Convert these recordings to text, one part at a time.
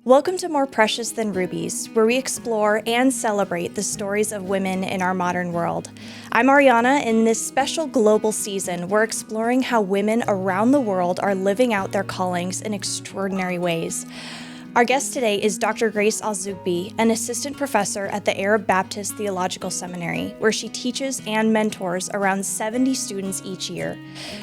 Welcome to More Precious Than Rubies, where we explore and celebrate the stories of women in our modern world. I'm Ariana. In this special global season, we're exploring how women around the world are living out their callings in extraordinary ways. Our guest today is Dr. Grace Al-Zoughbi, an assistant professor at the Arab Baptist Theological Seminary, where she teaches and mentors around 70 students each year.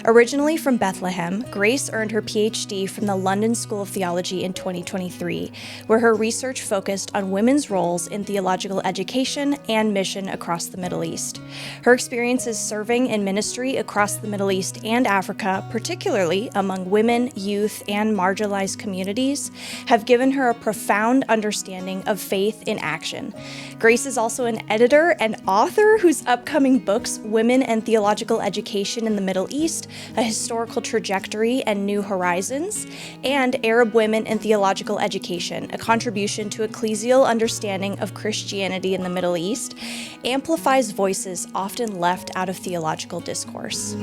Originally from Bethlehem, Grace earned her PhD from the London School of Theology in 2023, where her research focused on women's roles in theological education and mission across the Middle East. Her experiences serving in ministry across the Middle East and Africa, particularly among women, youth, and marginalized communities, have given her a profound understanding of faith in action. Grace is also an editor and author whose upcoming books, Women and Theological Education in the Middle East, A Historical Trajectory and New Horizons, and Arab Women and Theological Education, A Contribution to Ecclesial Understanding of Christianity in the Middle East, amplifies voices often left out of theological discourse.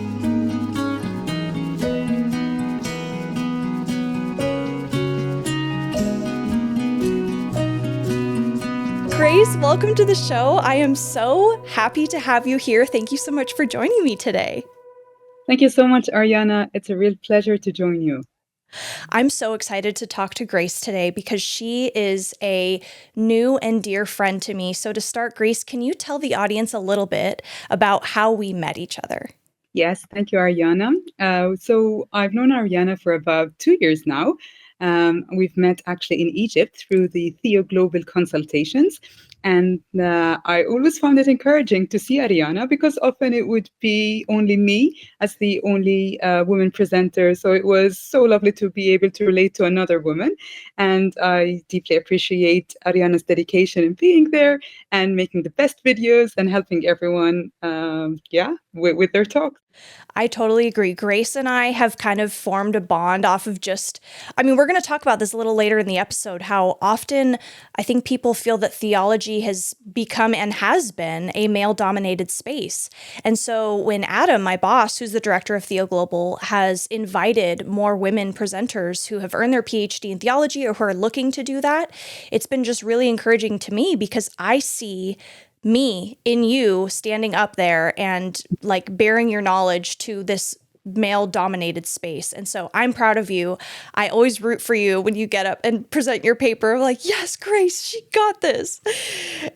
Grace, welcome to the show. I am so happy to have you here. Thank you so much for joining me today. Thank you so much, Ariana. It's a real pleasure to join you. I'm so excited to talk to Grace today because she is a new and dear friend to me. So to start, Grace, can you tell the audience a little bit about how we met each other? Yes, thank you, Ariana. So I've known Ariana for about 2 years now. We've met actually in Egypt through the Theo Global consultations. And I always found it encouraging to see Ariana because often it would be only me as the only woman presenter. So it was so lovely to be able to relate to another woman. And I deeply appreciate Ariana's dedication in being there and making the best videos and helping everyone, with their talk. I totally agree. Grace and I have kind of formed a bond off of we're going to talk about this a little later in the episode, how often I think people feel that theology has become and has been a male-dominated space. And so when Adam, my boss, who's the director of Theo Global, has invited more women presenters who have earned their PhD in theology or who are looking to do that, it's been just really encouraging to me because I see me in you standing up there and like bearing your knowledge to this male-dominated space. And so I'm proud of you. I always root for you when you get up and present your paper. I'm like, yes, Grace, she got this.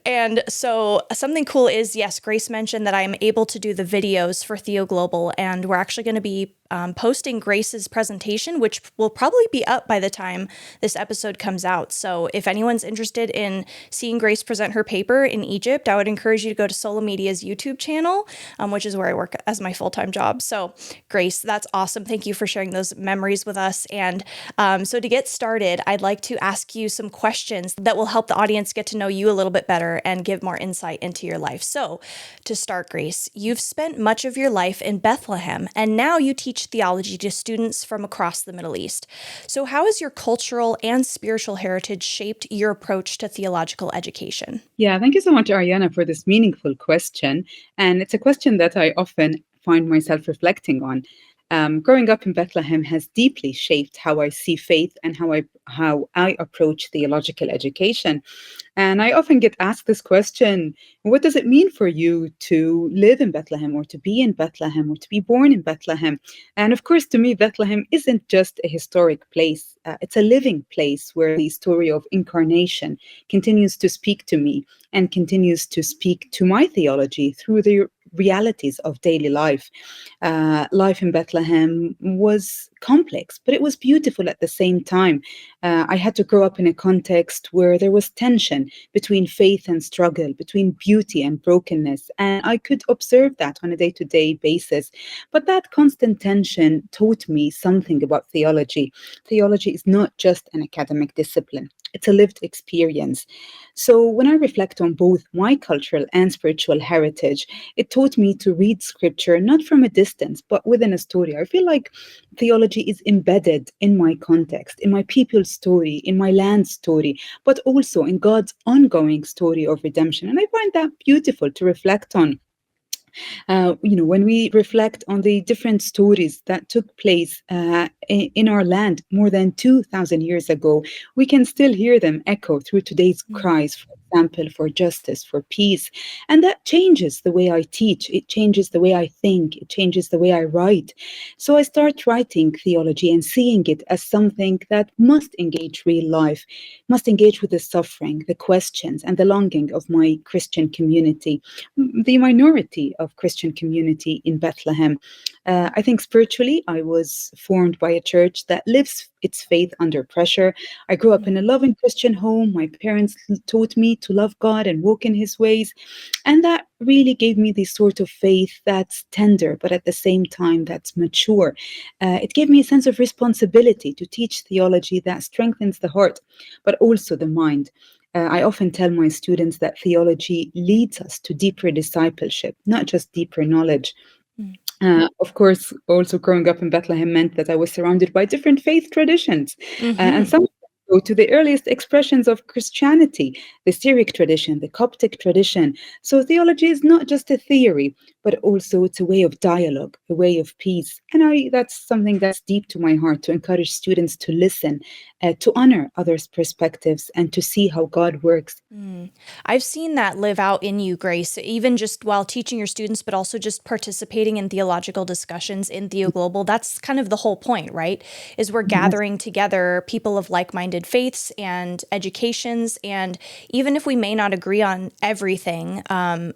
And so something cool is, yes, Grace mentioned that I'm able to do the videos for Theo Global, and we're actually going to be posting Grace's presentation, which will probably be up by the time this episode comes out. So if anyone's interested in seeing Grace present her paper in Egypt, I would encourage you to go to Solo Media's YouTube channel, which is where I work as my full-time job. So Grace, that's awesome. Thank you for sharing those memories with us. And so to get started, I'd like to ask you some questions that will help the audience get to know you a little bit better and give more insight into your life. So to start, Grace, you've spent much of your life in Bethlehem, and now you teach theology to students from across the Middle East. So how has your cultural and spiritual heritage shaped your approach to theological education? Yeah, thank you so much, Ariana, for this meaningful question. And it's a question that I often find myself reflecting on. Growing up in Bethlehem has deeply shaped how I see faith and how I approach theological education. And I often get asked this question: what does it mean for you to live in Bethlehem, or to be in Bethlehem, or to be born in Bethlehem? And of course, to me, Bethlehem isn't just a historic place. It's a living place where the story of incarnation continues to speak to me and continues to speak to my theology through the realities of daily life. Life in Bethlehem was complex, but it was beautiful at the same time. I had to grow up in a context where there was tension between faith and struggle, between beauty and brokenness, and I could observe that on a day-to-day basis. But that constant tension taught me something about theology. Theology is not just an academic discipline. It's a lived experience. So when I reflect on both my cultural and spiritual heritage, it taught me to read scripture not from a distance, but within a story. I feel like theology is embedded in my context, in my people's story, in my land's story, but also in God's ongoing story of redemption. And I find that beautiful to reflect on. When we reflect on the different stories that took place in our land more than 2,000 years ago, we can still hear them echo through today's cries, for example, for justice, for peace. And that changes the way I teach. It changes the way I think. It changes the way I write. So I start writing theology and seeing it as something that must engage real life, must engage with the suffering, the questions, and the longing of my Christian community, the minority of Christian community in Bethlehem. I think spiritually, I was formed by a church that lives its faith under pressure. I grew up in a loving Christian home. My parents taught me to love God and walk in His ways. And that really gave me this sort of faith that's tender, but at the same time, that's mature. It gave me a sense of responsibility to teach theology that strengthens the heart, but also the mind. I often tell my students that theology leads us to deeper discipleship, not just deeper knowledge. Of course, also growing up in Bethlehem meant that I was surrounded by different faith traditions, and some go to the earliest expressions of Christianity, the Syriac tradition, the Coptic tradition. So theology is not just a theory, but also it's a way of dialogue, a way of peace. And that's something that's deep to my heart, to encourage students to listen, to honor others' perspectives, and to see how God works. I've seen that live out in you, Grace, even just while teaching your students, but also just participating in theological discussions in Theo Global. That's kind of the whole point, right? Is we're gathering together people of like-minded faiths and educations. And even if we may not agree on everything,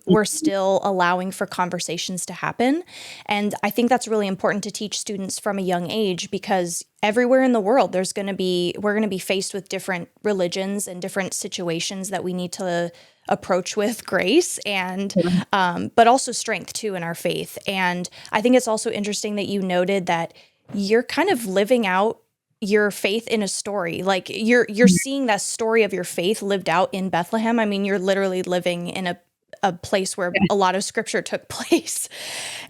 we're still allowing for conversations to happen. And I think that's really important to teach students from a young age, because everywhere in the world, we're going to be faced with different religions and different situations that we need to approach with grace and, but also strength too in our faith. And I think it's also interesting that you noted that you're kind of living out your faith in a story. Like you're seeing that story of your faith lived out in Bethlehem. I mean, you're literally living in a place where a lot of scripture took place.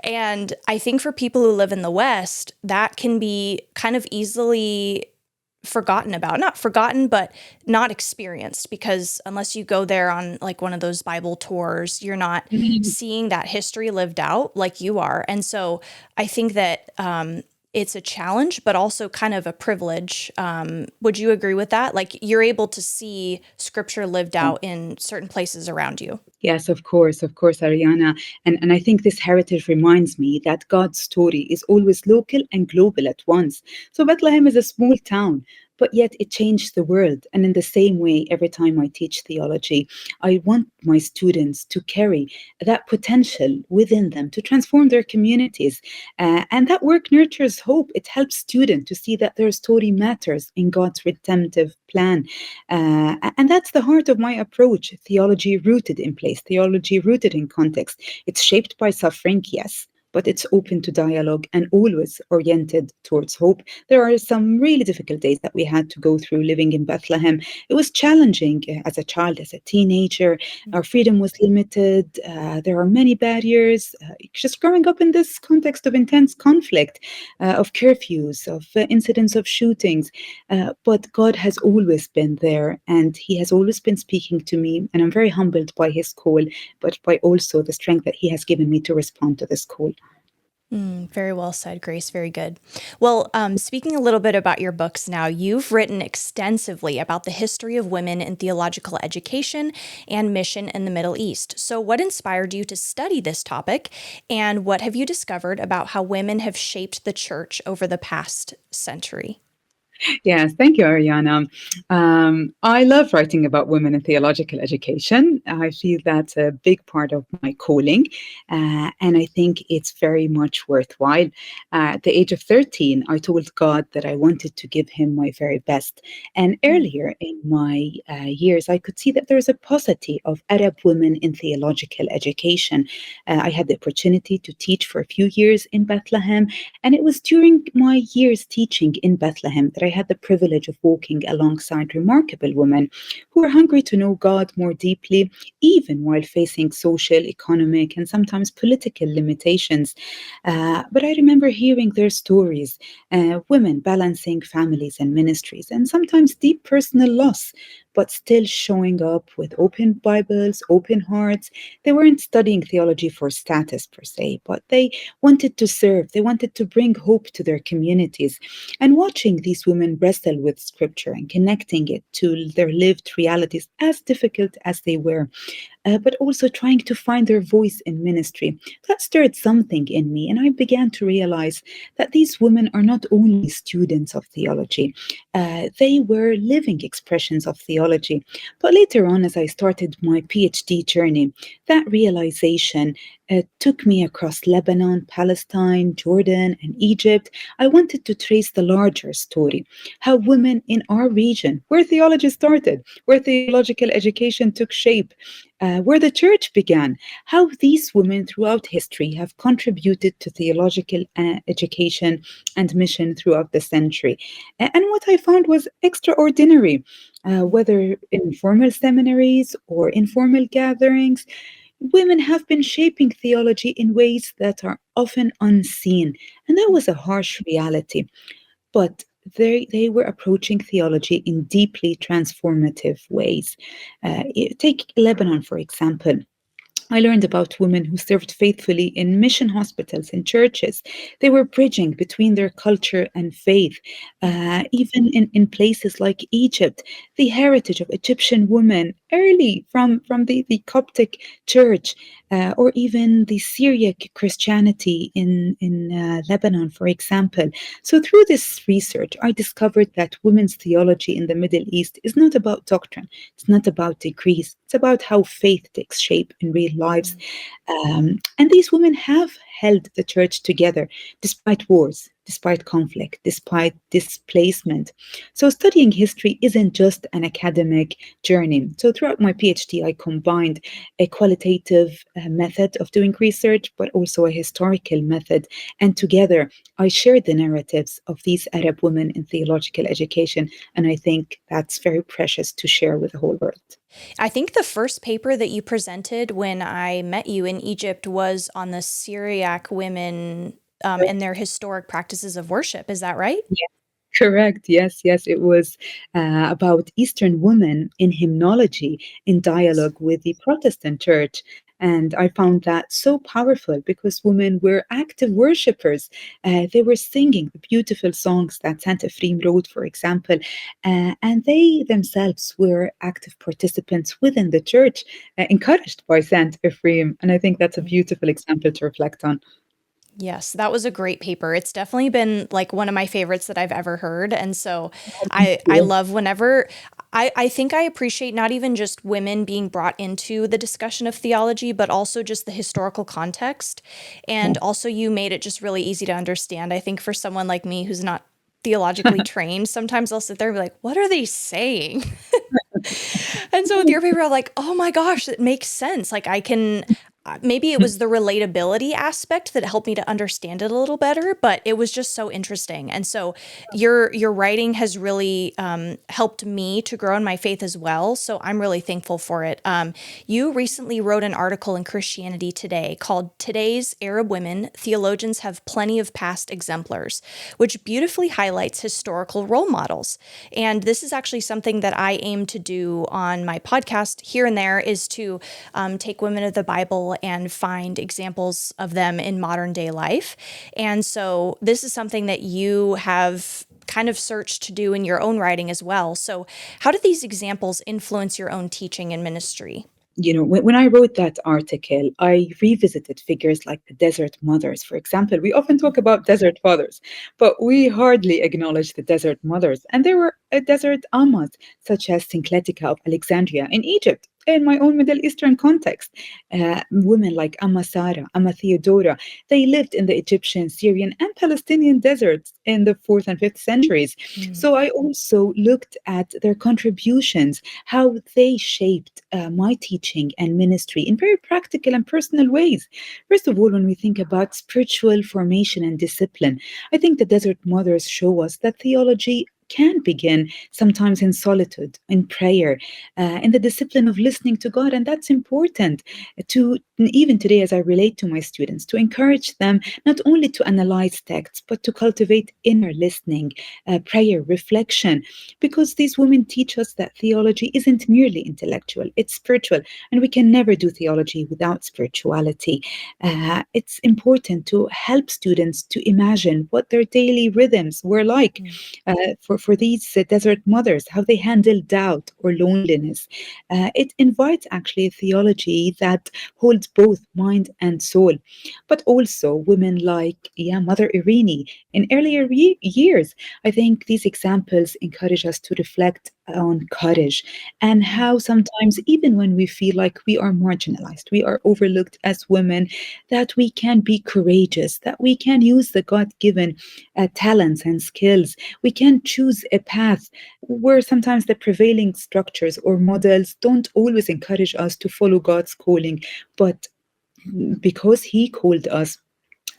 And I think for people who live in the West, that can be kind of easily forgotten about. Not forgotten, but not experienced, because unless you go there on like one of those Bible tours, you're not seeing that history lived out like you are. And so I think that it's a challenge, but also kind of a privilege. Would you agree with that? Like you're able to see scripture lived out in certain places around you. Yes, of course, Ariana. And I think this heritage reminds me that God's story is always local and global at once. So Bethlehem is a small town, but yet it changed the world. And in the same way, every time I teach theology, I want my students to carry that potential within them to transform their communities. And that work nurtures hope. It helps students to see that their story matters in God's redemptive plan. And that's the heart of my approach, theology rooted in place, theology rooted in context. It's shaped by suffering, yes, but it's open to dialogue and always oriented towards hope. There are some really difficult days that we had to go through living in Bethlehem. It was challenging as a child, as a teenager. Our freedom was limited. There are many barriers. Just growing up in this context of intense conflict, of curfews, of incidents of shootings. But God has always been there, and He has always been speaking to me. And I'm very humbled by His call, but by also the strength that He has given me to respond to this call. Very well said, Grace. Very good. Well, speaking a little bit about your books now, you've written extensively about the history of women in theological education and mission in the Middle East. So what inspired you to study this topic, and what have you discovered about how women have shaped the church over the past century? Yes, thank you, Ariana. I love writing about women in theological education. I feel that's a big part of my calling, and I think it's very much worthwhile. At the age of 13, I told God that I wanted to give Him my very best. And earlier in my years, I could see that there's a paucity of Arab women in theological education. I had the opportunity to teach for a few years in Bethlehem, and it was during my years teaching in Bethlehem that I had the privilege of walking alongside remarkable women who were hungry to know God more deeply, even while facing social, economic, and sometimes political limitations. But I remember hearing their stories, women balancing families and ministries, and sometimes deep personal loss, but still showing up with open Bibles, open hearts. They weren't studying theology for status per se, but they wanted to serve. They wanted to bring hope to their communities. And watching these women wrestle with scripture and connecting it to their lived realities, as difficult as they were, but also trying to find their voice in ministry. That stirred something in me, and I began to realize that these women are not only students of theology, they were living expressions of theology. But later on, as I started my PhD journey, that realization took me across Lebanon, Palestine, Jordan, and Egypt. I wanted to trace the larger story, how women in our region, where theology started, where theological education took shape, where the church began, how these women throughout history have contributed to theological education and mission throughout the century. And what I found was extraordinary, whether in formal seminaries or informal gatherings. Women have been shaping theology in ways that are often unseen, and that was a harsh reality. But they were approaching theology in deeply transformative ways. Take Lebanon, for example. I learned about women who served faithfully in mission hospitals and churches. They were bridging between their culture and faith. Even in places like Egypt, the heritage of Egyptian women early from the Coptic church, or even the Syriac Christianity in Lebanon, for example. So through this research, I discovered that women's theology in the Middle East is not about doctrine. It's not about degrees. It's about how faith takes shape in real lives. And these women have held the church together despite wars, despite conflict, despite displacement. So studying history isn't just an academic journey. So throughout my PhD, I combined a qualitative method of doing research, but also a historical method. And together, I shared the narratives of these Arab women in theological education. And I think that's very precious to share with the whole world. I think the first paper that you presented when I met you in Egypt was on the Syriac women and their historic practices of worship. Is that right? Correct. Yes, yes. It was about Eastern women in hymnology in dialogue with the Protestant church. And I found that so powerful because women were active worshippers. They were singing the beautiful songs that Saint Ephraim wrote, for example. And they themselves were active participants within the church, encouraged by Saint Ephraim. And I think that's a beautiful example to reflect on. Yes, that was a great paper. It's definitely been like one of my favorites that I've ever heard. And so Thank I you. love whenever I think I appreciate not even just women being brought into the discussion of theology, but also just the historical context. And also you made it just really easy to understand. I think for someone like me who's not theologically trained, sometimes I'll sit there and be like, what are they saying? And so with your paper, I'm like, oh my gosh, it makes sense. Like I can, maybe it was the relatability aspect that helped me to understand it a little better, but it was just so interesting. And so your writing has really helped me to grow in my faith as well. So I'm really thankful for it. You recently wrote an article in Christianity Today called "Today's Arab Women Theologians Have Plenty of Past Exemplars," which beautifully highlights historical role models. And this is actually something that I aim to do on my podcast here and there, is to take women of the Bible and find examples of them in modern day life. And so this is something that you have kind of searched to do in your own writing as well. So how do these examples influence your own teaching and ministry? When I wrote that article, I revisited figures like the desert mothers, for example. We often talk about desert fathers, but we hardly acknowledge the desert mothers. And there were desert ammas, such as Syncletica of Alexandria in Egypt. In my own Middle Eastern context, women like Amma Sarah, Amma Theodora, they lived in the Egyptian, Syrian, and Palestinian deserts in the 4th and 5th centuries. So I also looked at their contributions, how they shaped my teaching and ministry in very practical and personal ways. First of all, when we think about spiritual formation and discipline, I think the desert mothers show us that theology can begin sometimes in solitude, in prayer, in the discipline of listening to God. And that's important to, even today, as I relate to my students, to encourage them not only to analyze texts, but to cultivate inner listening, prayer, reflection, because these women teach us that theology isn't merely intellectual, it's spiritual, and we can never do theology without spirituality. It's important to help students to imagine what their daily rhythms were like for these desert mothers, how they handle doubt or loneliness. It invites actually a theology that holds both mind and soul, but also women like Mother Irene in earlier years. I think these examples encourage us to reflect on courage and how sometimes, even when we feel like we are marginalized, we are overlooked as women, that we can be courageous, that we can use the God-given talents and skills. We can choose a path where sometimes the prevailing structures or models don't always encourage us to follow God's calling, but because He called us,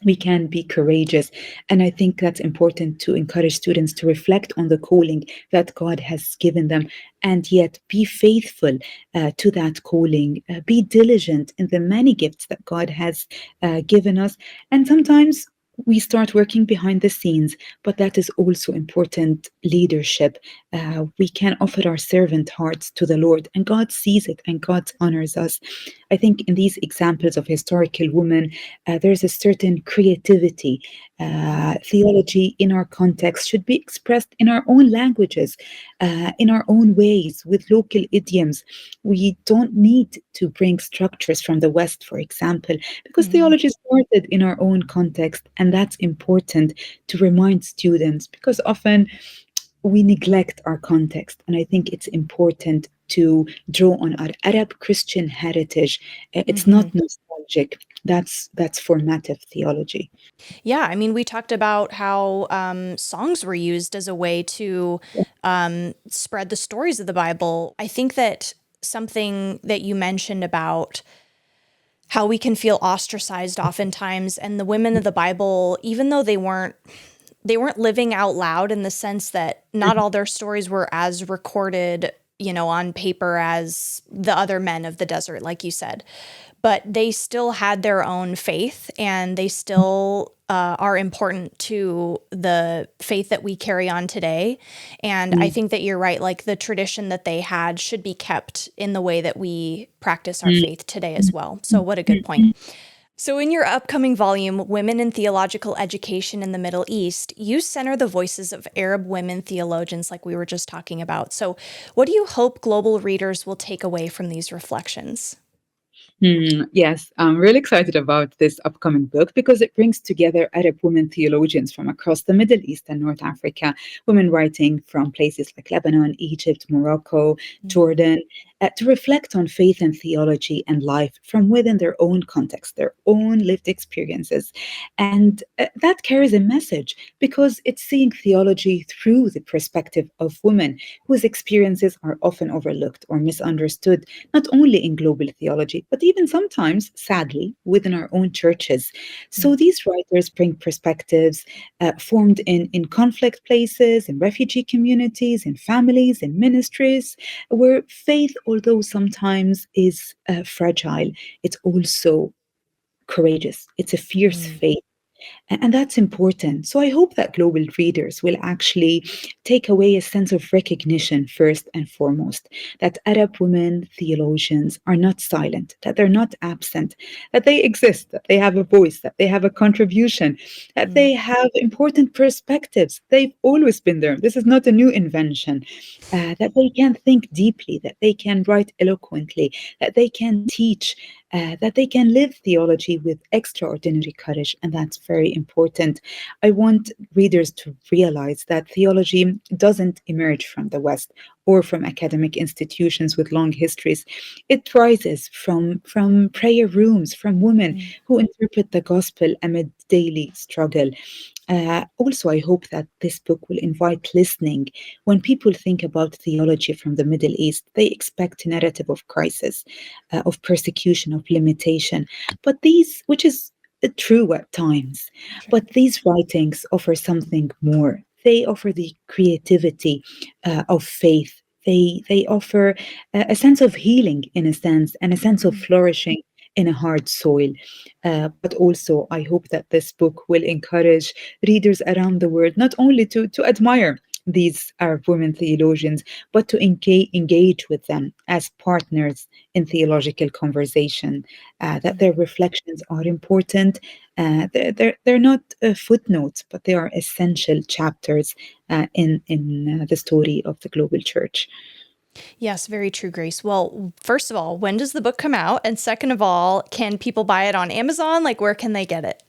we can be courageous. And I think that's important to encourage students to reflect on the calling that God has given them, and yet be faithful to that calling, be diligent in the many gifts that God has given us. And sometimes we start working behind the scenes, but that is also important leadership. We can offer our servant hearts to the Lord, and God sees it and God honors us. I think in these examples of historical women, there's a certain creativity. Theology in our context should be expressed in our own languages, in our own ways, with local idioms. We don't need to bring structures from the West, for example, because theology started in our own context, and that's important to remind students, because often we neglect our context. And I think it's important to draw on our Arab Christian heritage. It's not nostalgic. That's formative theology. Yeah, I mean, we talked about how songs were used as a way to spread the stories of the Bible. I think that something that you mentioned about how we can feel ostracized oftentimes, and the women of the Bible, even though they weren't living out loud, in the sense that not all their stories were as recorded, on paper as the other men of the desert, like you said, but they still had their own faith, and they still are important to the faith that we carry on today. And I think that you're right. Like, the tradition that they had should be kept in the way that we practice our faith today as well. So what a good point. So in your upcoming volume, Women in Theological Education in the Middle East, you center the voices of Arab women theologians, like we were just talking about. So what do you hope global readers will take away from these reflections? Yes, I'm really excited about this upcoming book because it brings together Arab women theologians from across the Middle East and North Africa, women writing from places like Lebanon, Egypt, Morocco, Jordan, to reflect on faith and theology and life from within their own context, their own lived experiences. And that carries a message, because it's seeing theology through the perspective of women whose experiences are often overlooked or misunderstood, not only in global theology, but even sometimes, sadly, within our own churches. So these writers bring perspectives formed in conflict places, in refugee communities, in families, in ministries, where faith, although sometimes is fragile, it's also courageous. It's a fierce faith. And that's important. So I hope that global readers will actually take away a sense of recognition, first and foremost, that Arab women theologians are not silent, that they're not absent, that they exist, that they have a voice, that they have a contribution, that they have important perspectives. They've always been there. This is not a new invention. That they can think deeply, that they can write eloquently, that they can teach, that they can live theology with extraordinary courage, and that's very important. I want readers to realize that theology doesn't emerge from the West or from academic institutions with long histories. It rises from prayer rooms, from women who interpret the gospel amid daily struggle. Also, I hope that this book will invite listening. When people think about theology from the Middle East, they expect a narrative of crisis, of persecution, of limitation. But which is true at times, but these writings offer something more. they offer the creativity of faith. They offer a sense of healing, in a sense, and a sense of flourishing in a hard soil. But also, I hope that this book will encourage readers around the world not only to admire these Arab women theologians, but to engage with them as partners in theological conversation, that their reflections are important. They're not footnotes, but they are essential chapters in the story of the global church. Yes, very true, Grace. Well, first of all, when does the book come out? And second of all, can people buy it on Amazon? Like, where can they get it?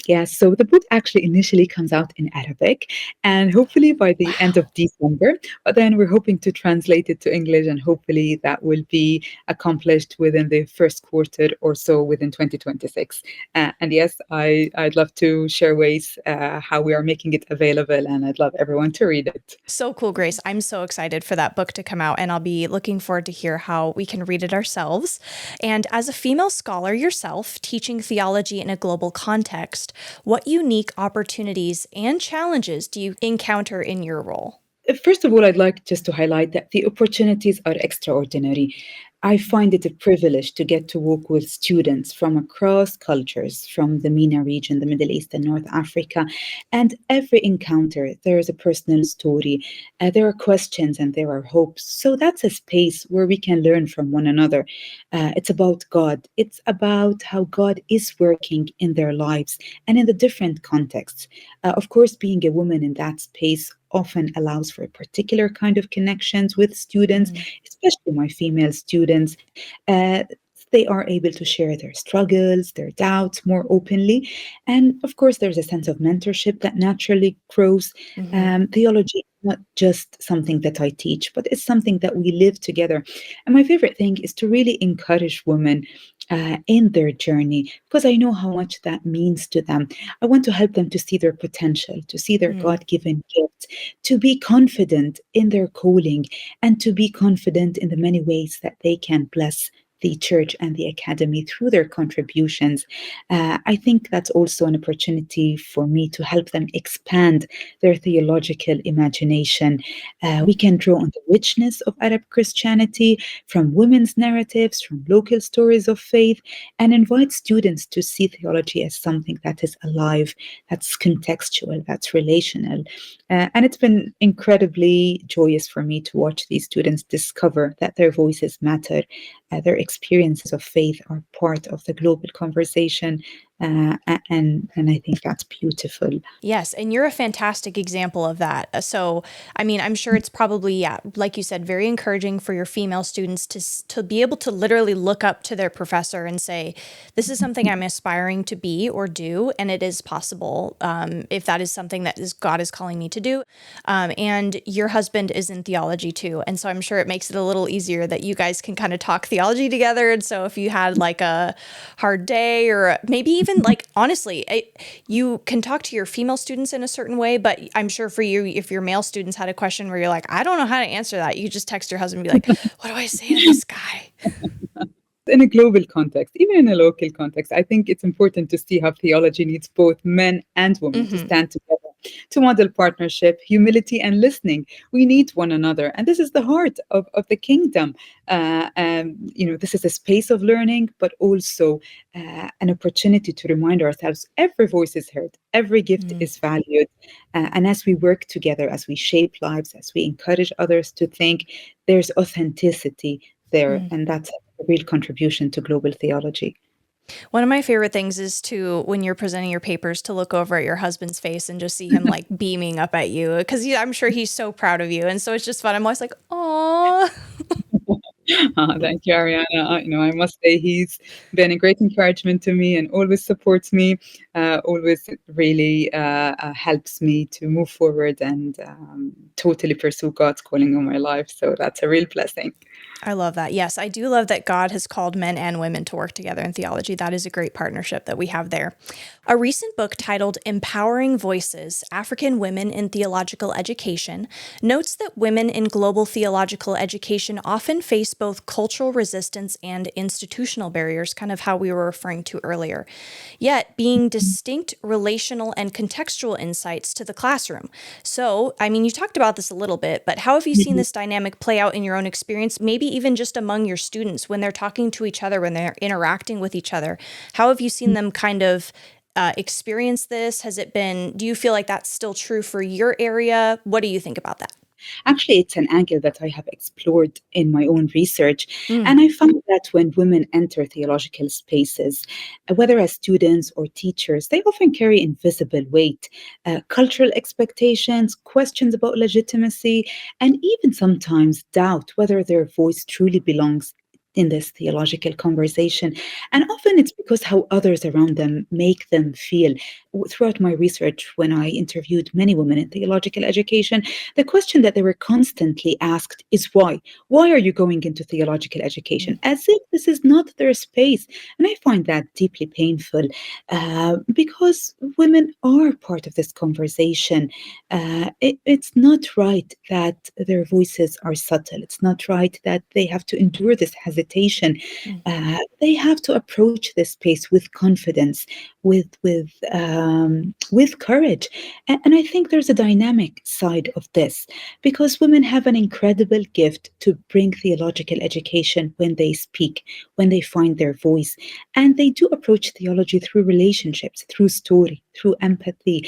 Yes, so the book actually initially comes out in Arabic and hopefully by the end Wow. of December. But then we're hoping to translate it to English, and hopefully that will be accomplished within the first quarter or so within 2026. And yes, I'd love to share ways how we are making it available, and I'd love everyone to read it. So cool, Grace. I'm so excited for that book to come out, and I'll be looking forward to hear how we can read it ourselves. And as a female scholar yourself, teaching theology in a global context, what unique opportunities and challenges do you encounter in your role? First of all, I'd like just to highlight that the opportunities are extraordinary. I find it a privilege to get to work with students from across cultures, from the MENA region, the Middle East, and North Africa. And every encounter, there is a personal story, there are questions, and there are hopes. So that's a space where we can learn from one another. It's about God, it's about how God is working in their lives and in the different contexts. Of course, being a woman in that space often allows for a particular kind of connections with students, especially my female students. Uh, they are able to share their struggles, their doubts more openly. And of course, there's a sense of mentorship that naturally grows. Mm-hmm. Theology is not just something that I teach, but it's something that we live together. And my favorite thing is to really encourage women in their journey, because I know how much that means to them. I want to help them to see their potential, to see their God given gift, to be confident in their calling, and to be confident in the many ways that they can bless the church and the academy through their contributions. I think that's also an opportunity for me to help them expand their theological imagination. We can draw on the richness of Arab Christianity from women's narratives, from local stories of faith, and invite students to see theology as something that is alive, that's contextual, that's relational. And it's been incredibly joyous for me to watch these students discover that their voices matter, their experiences of faith are part of the global conversation, and I think that's beautiful. Yes, and you're a fantastic example of that. So, I mean, I'm sure it's probably, yeah, like you said, very encouraging for your female students to be able to literally look up to their professor and say, "This is something I'm aspiring to be or do, and it is possible if that is something that God is calling me to do." And your husband is in theology too, and so I'm sure it makes it a little easier that you guys can kind of talk theology together. And so, if you had like a hard day, or maybe even like honestly, you can talk to your female students in a certain way, but I'm sure for you, if your male students had a question where you're like, I don't know how to answer that, you just text your husband and be like, what do I say to this guy? In a global context, even in a local context, I think it's important to see how theology needs both men and women to stand together, to model partnership, humility, and listening. We need one another. And this is the heart of the kingdom. This is a space of learning, but also an opportunity to remind ourselves every voice is heard, every gift is valued. And as we work together, as we shape lives, as we encourage others to think, there's authenticity there. And that's a real contribution to global theology. One of my favorite things is to, when you're presenting your papers, to look over at your husband's face and just see him like beaming up at you, because I'm sure he's so proud of you. And so it's just fun. I'm always like, oh. Thank you, Ariana. I must say he's been a great encouragement to me and always supports me, always really helps me to move forward and totally pursue God's calling on my life. So that's a real blessing. I love that. Yes, I do love that God has called men and women to work together in theology. That is a great partnership that we have there. A recent book titled Empowering Voices: African Women in Theological Education notes that women in global theological education often face both cultural resistance and institutional barriers, kind of how we were referring to earlier, yet being distinct relational and contextual insights to the classroom. So, I mean, you talked about this a little bit, but how have you seen this dynamic play out in your own experience, maybe even just among your students when they're talking to each other, when they're interacting with each other? How have you seen them kind of experience this? Has it been, do you feel like that's still true for your area? What do you think about that? Actually, it's an angle that I have explored in my own research. Mm. And I found that when women enter theological spaces, whether as students or teachers, they often carry invisible weight, cultural expectations, questions about legitimacy, and even sometimes doubt whether their voice truly belongs in this theological conversation. And often it's because how others around them make them feel. Throughout my research, when I interviewed many women in theological education, the question that they were constantly asked is why? Why are you going into theological education? As if this is not their space. And I find that deeply painful because women are part of this conversation. It's not right that their voices are subtle. It's not right that they have to endure this hesitation. They have to approach this space with confidence, with courage. And I think there's a dynamic side of this because women have an incredible gift to bring theological education when they speak, when they find their voice. And they do approach theology through relationships, through story, through empathy,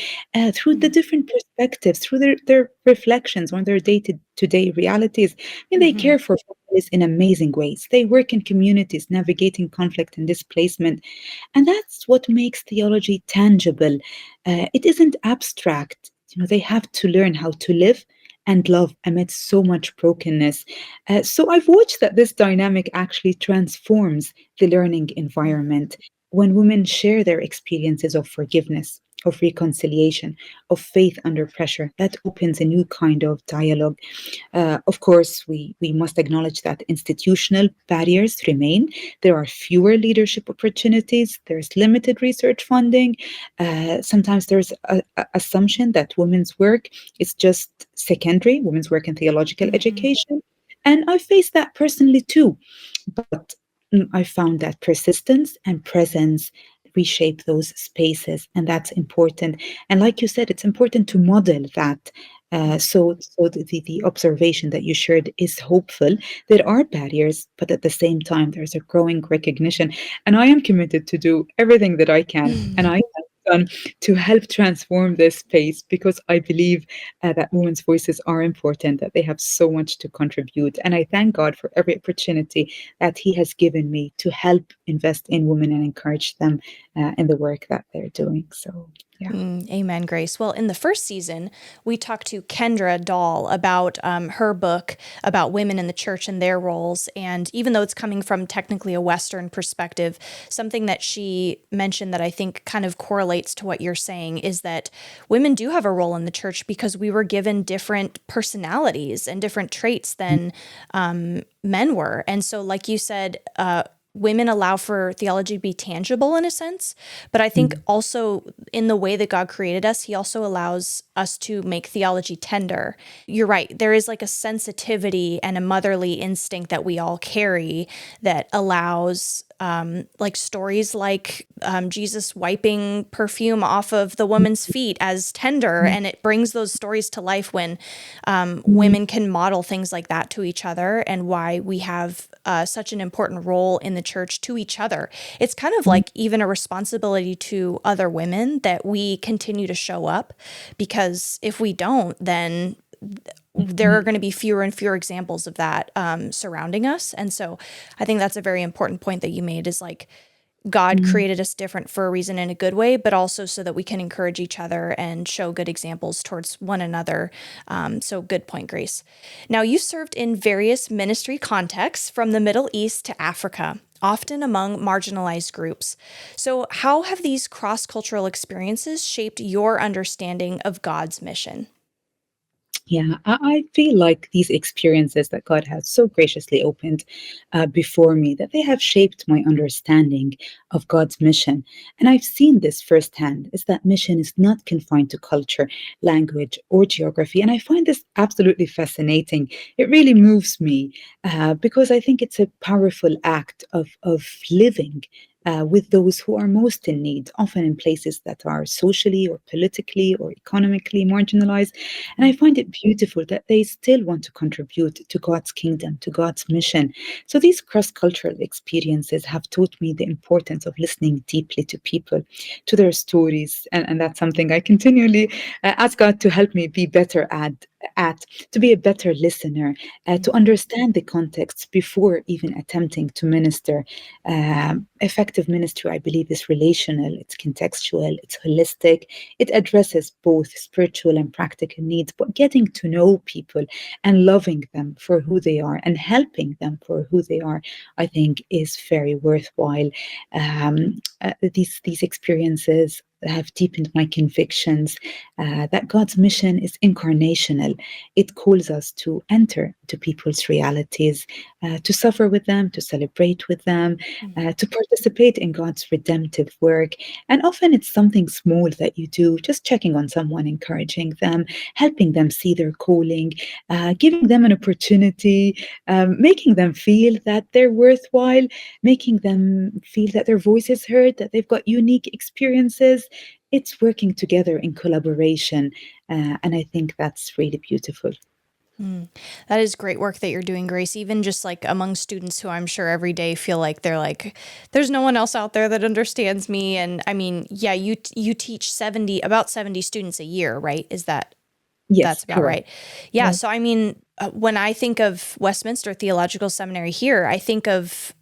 through the different perspectives, through their reflections on their day-to-day realities. And they Mm-hmm. care for families in amazing ways. They work in communities, navigating conflict and displacement. And that's what makes theology tangible. It isn't abstract. They have to learn how to live and love amidst so much brokenness. So I've watched that this dynamic actually transforms the learning environment when women share their experiences of forgiveness, of reconciliation, of faith under pressure. That opens a new kind of dialogue. Of course, we must acknowledge that institutional barriers remain. There are fewer leadership opportunities. There's limited research funding. Sometimes there's a assumption that women's work is just secondary, women's work in theological Mm-hmm. education. And I faced that personally too. But I found that persistence and presence reshape those spaces, and that's important. And like you said, it's important to model that. So the observation that you shared is hopeful. There are barriers, but at the same time, there's a growing recognition. And I am committed to do everything that I can, and I have done to help transform this space because I believe that women's voices are important, that they have so much to contribute. And I thank God for every opportunity that He has given me to help invest in women and encourage them in the work that they're doing. So, yeah. Amen, Grace. Well, in the first season, we talked to Kendra Dahl about her book about women in the church and their roles. And even though it's coming from technically a Western perspective, something that she mentioned that I think kind of correlates to what you're saying is that women do have a role in the church because we were given different personalities and different traits than men were. And so, like you said, women allow for theology to be tangible in a sense, but I think also in the way that God created us, He also allows us to make theology tender. You're right. There is like a sensitivity and a motherly instinct that we all carry that allows like stories like Jesus wiping perfume off of the woman's feet as tender. And it brings those stories to life when women can model things like that to each other, and why we have such an important role in the church to each other. It's kind of like even a responsibility to other women that we continue to show up, because if we don't, then there are going to be fewer and fewer examples of that surrounding us. And so I think that's a very important point that you made, is like God created us different for a reason, in a good way, but also so that we can encourage each other and show good examples towards one another. So good point, Grace. Now, you served in various ministry contexts from the Middle East to Africa, often among marginalized groups. So how have these cross-cultural experiences shaped your understanding of God's mission? Yeah, I feel like these experiences that God has so graciously opened before me, that they have shaped my understanding of God's mission. And I've seen this firsthand, is that mission is not confined to culture, language, or geography. And I find this absolutely fascinating. It really moves me because I think it's a powerful act of living. With those who are most in need, often in places that are socially or politically or economically marginalized. And I find it beautiful that they still want to contribute to God's kingdom, to God's mission. So these cross cultural experiences have taught me the importance of listening deeply to people, to their stories. And that's something I continually ask God to help me be better at, to be a better listener, to understand the context before even attempting to minister. Effective ministry, I believe, is relational, it's contextual, it's holistic, it addresses both spiritual and practical needs, but getting to know people and loving them for who they are and helping them for who they are, I think, is very worthwhile. These experiences have deepened my convictions that God's mission is incarnational. It calls us to enter to people's realities, to suffer with them, to celebrate with them, to participate in God's redemptive work. And often it's something small that you do, just checking on someone, encouraging them, helping them see their calling, giving them an opportunity, making them feel that they're worthwhile, making them feel that their voice is heard, that they've got unique experiences. It's working together in collaboration. And I think that's really beautiful. That is great work that you're doing, Grace, even just like among students who I'm sure every day feel like they're like, there's no one else out there that understands me. And I mean, yeah, you teach about 70 students a year, right? Yes, That's about correct. right. Yeah. So, I mean, when I think of Westminster Theological Seminary here, I think of,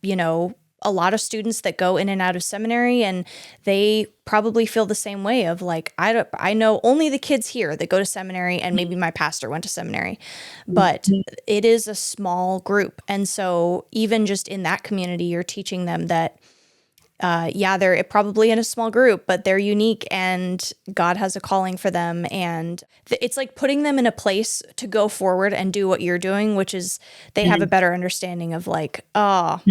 a lot of students that go in and out of seminary, and they probably feel the same way of like, I know only the kids here that go to seminary, and maybe my pastor went to seminary, but it is a small group. And so even just in that community, you're teaching them that yeah, they're probably in a small group, but they're unique and God has a calling for them. And it's like putting them in a place to go forward and do what you're doing, which is they have a better understanding of like, oh,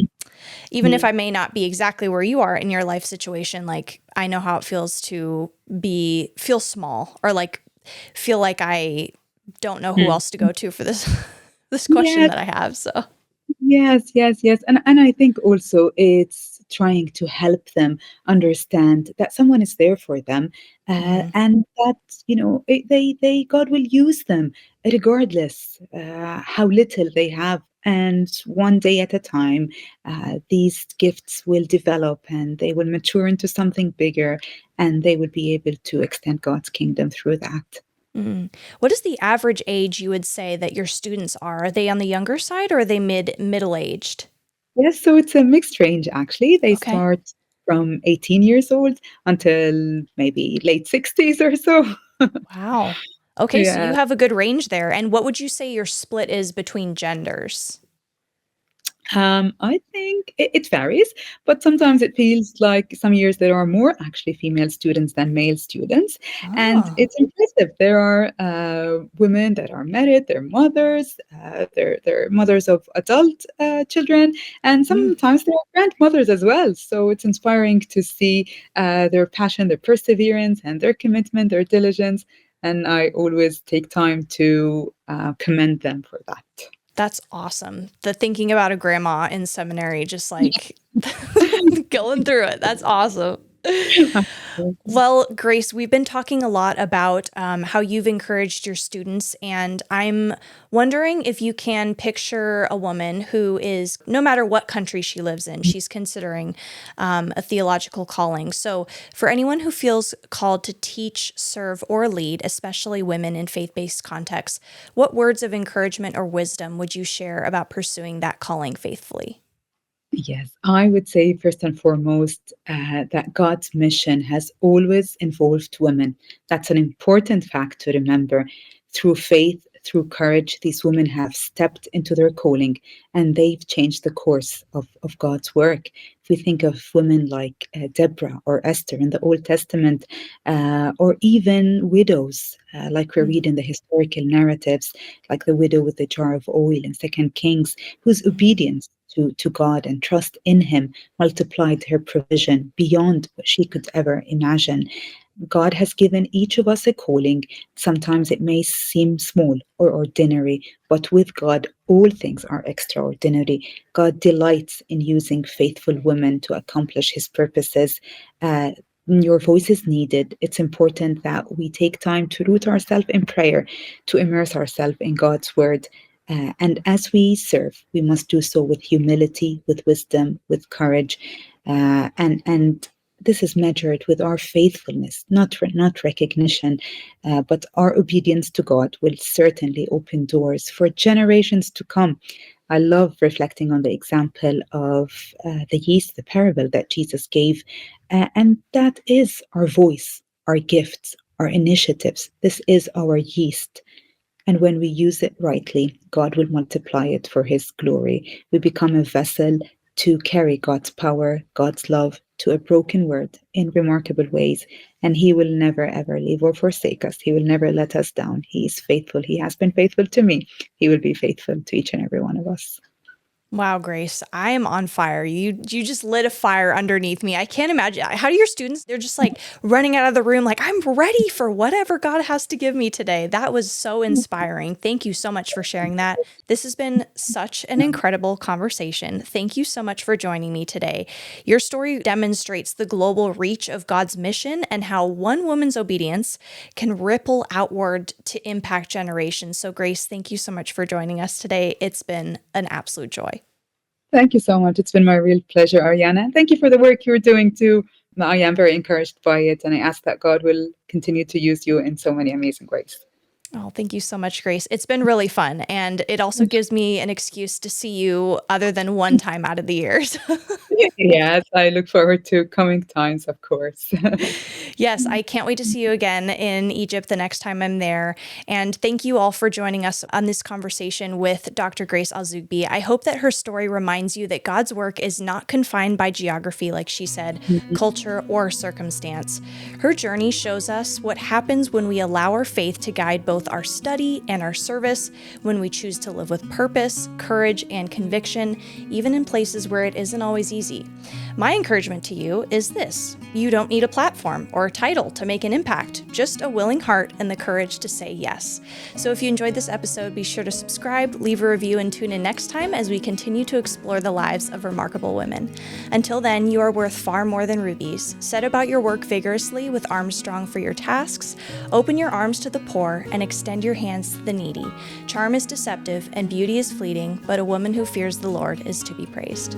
even if Yeah. I may not be exactly where you are in your life situation, like I know how it feels to feel small or like feel like I don't know who Mm. else to go to for this, this question Yes, that I have. So, yes. And I think also it's trying to help them understand that someone is there for them, mhm. and that, they God will use them regardless how little they have. And one day at a time, these gifts will develop and they will mature into something bigger, and they will be able to extend God's kingdom through that. What is the average age you would say that your students are? Are they on the younger side or are they middle aged? Yes, so it's a mixed range actually. They Okay. start from 18 years old until maybe late 60s or so. Wow. Okay, so you Yeah. have a good range there. And what would you say your split is between genders? I think it varies, but sometimes it feels like some years there are more actually female students than male students. And Oh. it's impressive. There are women that are married, they're mothers, they're mothers of adult children, and Mm. sometimes they're grandmothers as well. So it's inspiring to see their passion, their perseverance, and their commitment, their diligence. And I always take time to commend them for that. That's awesome. The thinking about a grandma in seminary, just like going through it. That's awesome. Absolutely. Well, Grace, we've been talking a lot about how you've encouraged your students, and I'm wondering if you can picture a woman who is, no matter what country she lives in, she's considering a theological calling. So, for anyone who feels called to teach, serve, or lead, especially women in faith based contexts, what words of encouragement or wisdom would you share about pursuing that calling faithfully? Yes, I would say first and foremost that God's mission has always involved women. That's an important fact to remember. Through faith, through courage, these women have stepped into their calling and they've changed the course of God's work. If we think of women like Deborah or Esther in the Old Testament, or even widows, like we read in the historical narratives, like the widow with the jar of oil in 2 Kings, whose obedience to God and trust in Him multiplied her provision beyond what she could ever imagine. God has given each of us a calling. Sometimes it may seem small or ordinary, but with God, all things are extraordinary. God delights in using faithful women to accomplish His purposes. Your voice is needed. It's important that we take time to root ourselves in prayer, to immerse ourselves in God's word. And as we serve, we must do so with humility, with wisdom, with courage, and this is measured with our faithfulness, not recognition, but our obedience to God will certainly open doors for generations to come. I love reflecting on the example of the yeast, the parable that Jesus gave, and that is our voice, our gifts, our initiatives. This is our yeast. And when we use it rightly, God will multiply it for His glory. We become a vessel to carry God's power, God's love to a broken world in remarkable ways. And He will never, ever leave or forsake us. He will never let us down. He is faithful. He has been faithful to me. He will be faithful to each and every one of us. Wow, Grace, I am on fire. You just lit a fire underneath me. I can't imagine. How do your students, they're just like running out of the room like, I'm ready for whatever God has to give me today. That was so inspiring. Thank you so much for sharing that. This has been such an incredible conversation. Thank you so much for joining me today. Your story demonstrates the global reach of God's mission and how one woman's obedience can ripple outward to impact generations. So Grace, thank you so much for joining us today. It's been an absolute joy. Thank you so much. It's been my real pleasure, Ariana. Thank you for the work you're doing too. I am very encouraged by it, and I ask that God will continue to use you in so many amazing ways. Oh, thank you so much, Grace. It's been really fun. And it also gives me an excuse to see you other than one time out of the years. Yes, I look forward to coming times, of course. Yes, I can't wait to see you again in Egypt the next time I'm there. And thank you all for joining us on this conversation with Dr. Grace Al-Zoughbi. I hope that her story reminds you that God's work is not confined by geography, like she said, culture, or circumstance. Her journey shows us what happens when we allow our faith to guide both our study and our service, when we choose to live with purpose, courage, and conviction, even in places where it isn't always easy. My encouragement to you is this: you don't need a platform or a title to make an impact, just a willing heart and the courage to say yes. So if you enjoyed this episode, be sure to subscribe, leave a review, and tune in next time as we continue to explore the lives of remarkable women. Until then, you are worth far more than rubies. Set about your work vigorously with arms strong for your tasks. Open your arms to the poor and extend your hands to the needy. Charm is deceptive and beauty is fleeting, but a woman who fears the Lord is to be praised.